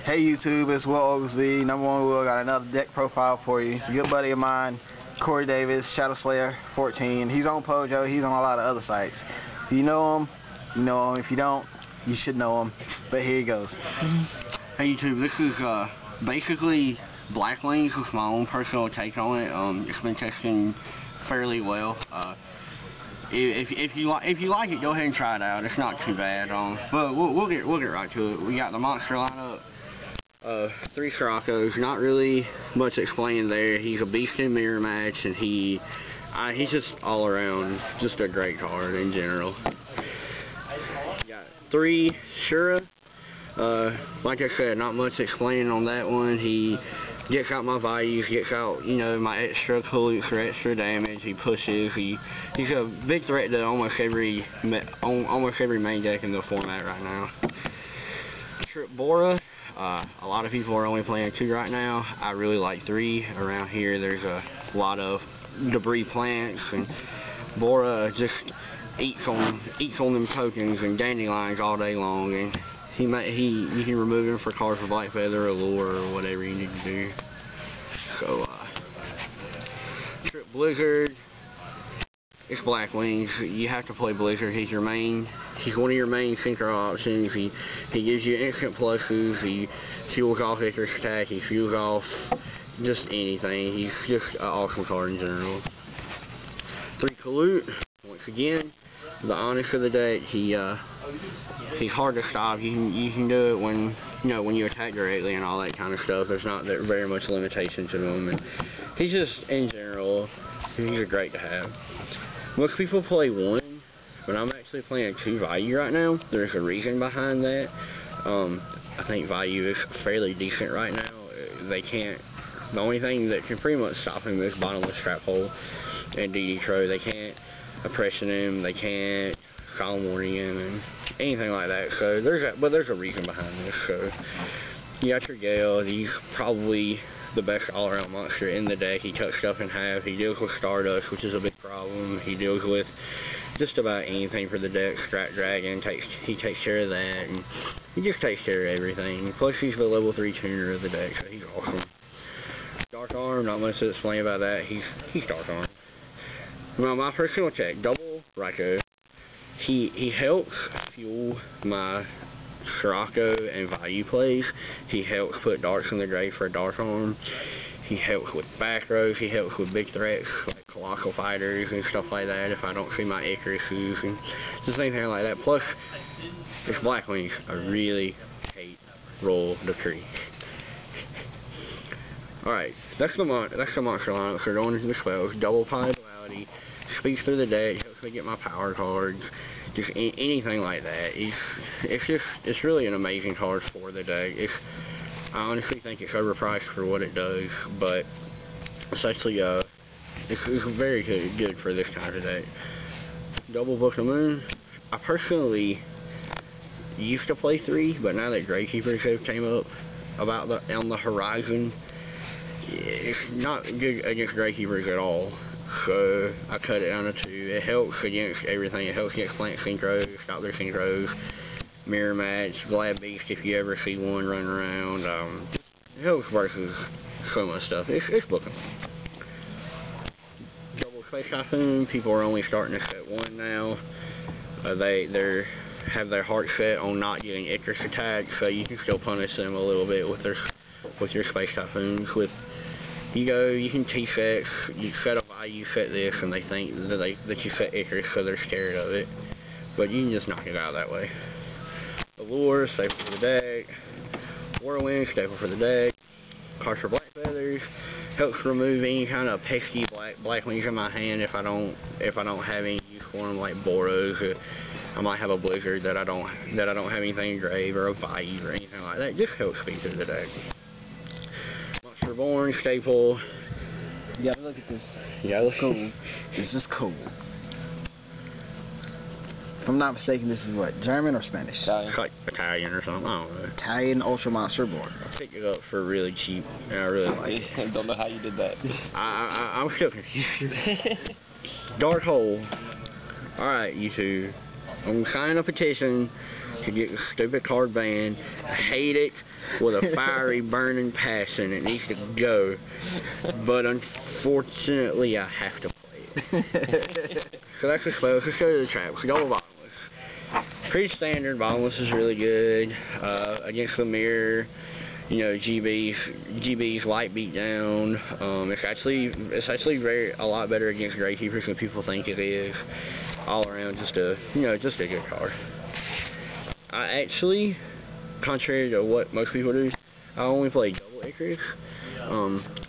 Hey YouTube, it's Will Oglesby. Number one Will, got another deck profile for you. It's a good buddy of mine, Cory Davis, Shadow Slayer 14. He's on Pojo, he's on a lot of other sites. If you know him, you know him. If you don't, you should know him. But here he goes. Hey YouTube, this is basically Blackwings with my own personal take on it. It's been testing fairly well. If you like it, go ahead and try it out. It's not too bad. But we'll get right to it. We got the monster lineup. 3 Sirocco's, not really much explaining there. He's a beast in mirror match, and he's just all around just a great card in general. Got 3 Shura. Like I said, not much explaining on that one. He gets out my values, gets out, you know, my extra pollutes for extra damage. He pushes. He's a big threat to almost every main deck in the format right now. Trip Bora. A lot of people are only playing 2 right now. I really like 3. Around here there's a lot of debris plants, and Bora just eats on them tokens and dandelions all day long, and you can remove him for cards for Black Feather or Lure or whatever you need to do. So Trip Blizzard. It's Blackwings. You have to play Blizzard. He's one of your main synchro options. He gives you instant pluses. He fuels off Icarus attack. He fuels off just anything. He's just an awesome card in general. 3 Kalut. Once again, the honest of the deck. He's hard to stop. You can do it when you attack directly and all that kind of stuff. There's not very much limitation to him, and he's just in general. He's great to have. Most people play 1, but I'm actually playing 2 value right now. There's a reason behind that. I think value is fairly decent right now. The only thing that can pretty much stop him is Bottomless Trap Hole and DD Throw. They can't oppression him, they can't solemn warning him, and anything like that. So there's a reason behind this. So you got your Yugioh. He's probably the best all-around monster in the deck. He cuts stuff in half. He deals with Stardust, which is a big problem. He deals with just about anything for the deck. Strat Dragon, he takes care of that, and he just takes care of everything. Plus, he's the level 3 tuner of the deck, so he's awesome. Dark Arm, not much to explain about that. He's Dark Arm. Well, my personal check, double Raikou. He helps fuel my Sirocco and value plays. He helps put darks in the grave for a Dark Arm. He helps with back rows. He helps with big threats like Colossal Fighters and stuff like that if I don't see my Icaruses and just anything like that. Plus, it's Blackwings. I really hate Roll Decree. Alright, that's the monster lineup. So going into the spells, double Pie Duality, speeds through the deck, helps me get my power cards, just anything like that. It's really an amazing card for the deck. I honestly think it's overpriced for what it does, but it's actually it's very good for this kind of deck. Double Book of Moon. I personally used to play 3, but now that Gravekeepers have came up on the horizon, it's not good against Gravekeepers at all. So I cut it down to 2. It helps against everything. It helps against plant synchros, stop their synchros, mirror match, Glad Beast if you ever see one running around. It helps versus so much stuff. It's booking. Double Space Typhoon. People are only starting to set 1 now. They have their heart set on not getting Icarus attack, so you can still punish them a little bit with your Space Typhoons. With you can T-sets, you set a value, set this, and they think that you set Icarus, so they're scared of it. But you can just knock it out that way. Allure, staple for the deck. Whirlwind, staple for the deck. Cards for Black Feathers, helps remove any kind of pesky Blackwings in my hand if I don't have any use for them, like Boros. I might have a Blizzard that I don't have anything engraved, or a value or anything like that. Just helps speed through the deck. Monster Born, staple. You gotta look at this. Yeah, this is cool. This is cool. If I'm not mistaken, this is what, German or Spanish? Italian. It's like Italian or something. I don't know. Italian Ultra Monster Born. I picked it up for really cheap, and I really like it. I don't know how you did that. I'm still confused. Dark Hole. Alright, you two. I'm signing a petition to get the stupid card banned. I hate it with a fiery, burning passion. It needs to go. But unfortunately, I have to play it. So that's the spell. Let's just go to the traps. Go with Bottomless. Pretty standard. Bottomless is really good. Against the mirror, you know, GB's light beat down. It's actually a lot better against Gravekeepers than people think it is. All around, just a good card. I actually, contrary to what most people do, I only play double Icarus.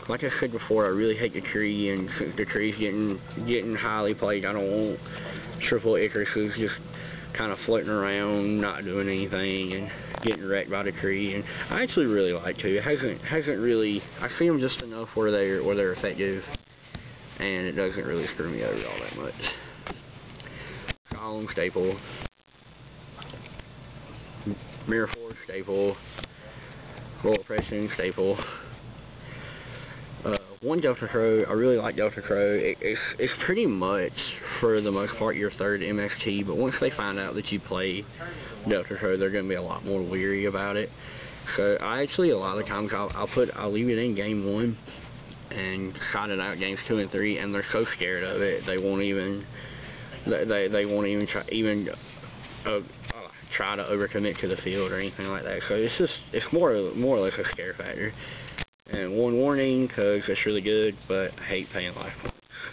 Like I said before, I really hate the tree, and since the tree's getting highly played, I don't want triple Icaruses just kind of floating around, not doing anything, and getting wrecked by the tree. And I actually really like to. It hasn't really. I see them just enough where they're effective, and it doesn't really screw me over all that much. Solemn staple. Mirror Force staple. Roll Oppression staple. One Delta Crow. I really like Delta Crow. It's pretty much, for the most part, your third MST, but once they find out that you play Delta Crow, they're going to be a lot more weary about it. So I actually, a lot of the times, I'll leave it in game 1 and side it out games 2 and 3, and they're so scared of it, they won't even try to overcommit to the field or anything like that. So it's more or less a scare factor. And one warning, because it's really good, but I hate paying life points.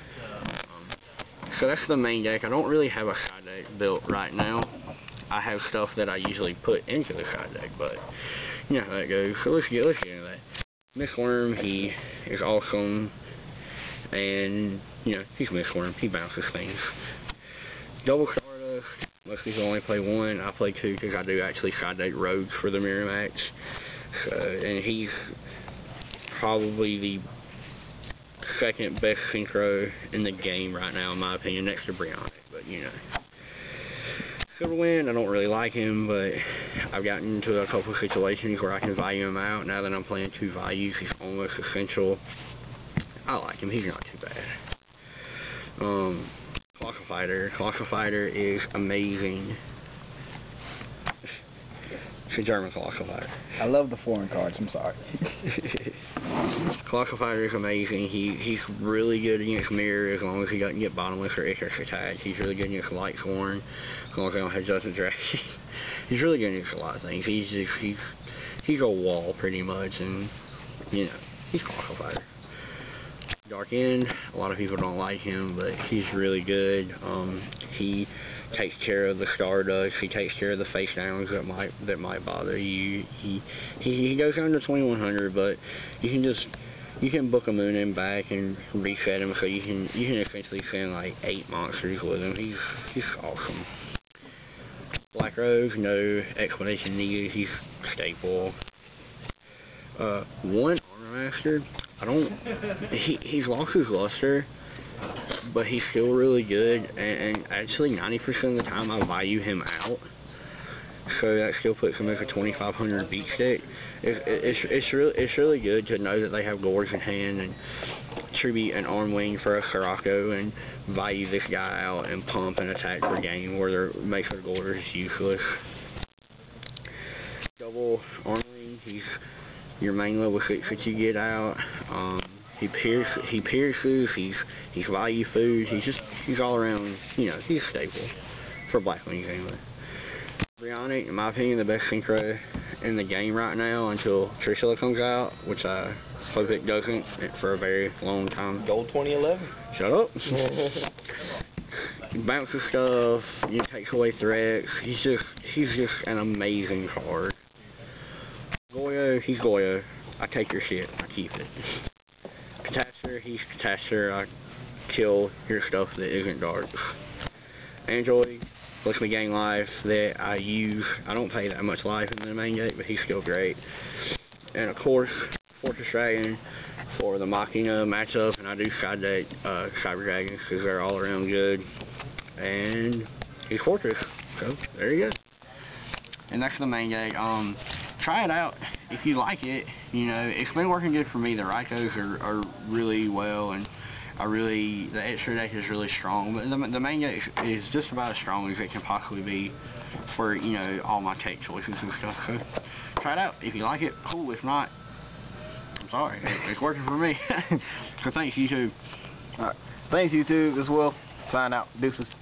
So that's the main deck. I don't really have a side deck built right now. I have stuff that I usually put into the side deck, but you know how that goes. So let's get into that. Mistworm, he is awesome, and you know, he's Mistworm. He bounces things. Double Stardust. Most people only play 1. I play 2 because I do actually side deck Rogues for the mirror match. So, and he's probably the second best synchro in the game right now, in my opinion, next to Brionic. But you know, Silverwind, I don't really like him, but I've gotten into a couple situations where I can value him out. Now that I'm playing 2 values, he's almost essential. I like him. He's not too bad. Colossal Fighter is amazing. It's a German Colossal Fighter. I love the foreign cards, I'm sorry. Colossal Fighter is amazing. He's really good against Mirror as long as he doesn't get Bottomless or Icarus attached. He's really good against Lightsworn as long as they don't have Judgment Dragon. He's really good against a lot of things. He's a wall pretty much, and you know, he's Colossal Fighter. Dark End, a lot of people don't like him, but he's really good. He takes care of the Stardust. He takes care of the face downs that might bother you. He goes down to 2100, but you can book a moon in back and reset him, so you can essentially send like 8 monsters with him. He's awesome. Black Rose, no explanation needed. He's staple. One Armor Master. He's lost his luster, but he's still really good, and actually 90% of the time I value him out, so that still puts him as a 2500 beat stick. It's really good to know that they have Gores in hand and tribute an arm wing for a Sirocco and value this guy out and pump and attack per game where their Mesa Gores is useless. Double arm wing, he's your main level 6 that you get out. He pierces, he's value food, he's all around, you know, he's stable for Blackwings anyway. Brionic, in my opinion, the best synchro in the game right now until Trishula comes out, which I hope it doesn't for a very long time. Gold 2011. Shut up. He bounces stuff, he takes away threats. He's just an amazing card. Yugioh, he's Yugioh. I take your shit, I keep it. Catastor, he's Catastor. I kill your stuff that isn't darks. Android lets me gain life that I use. I don't pay that much life in the main gate, but he's still great. And of course, Fortress Dragon for the Machina matchup, and I do side deck Cyber Dragons because they're all around good. And he's Fortress, so there you go. And that's the main gate. Try it out if you like it. You know, it's been working good for me. The Raikos are really well, and the extra deck is really strong, but the main deck is just about as strong as it can possibly be for, you know, all my tech choices and stuff. So try it out. If you like it, cool. If not, I'm sorry. It's working for me. So thanks, YouTube. Alright. Thanks, YouTube, as well. Sign out. Deuces.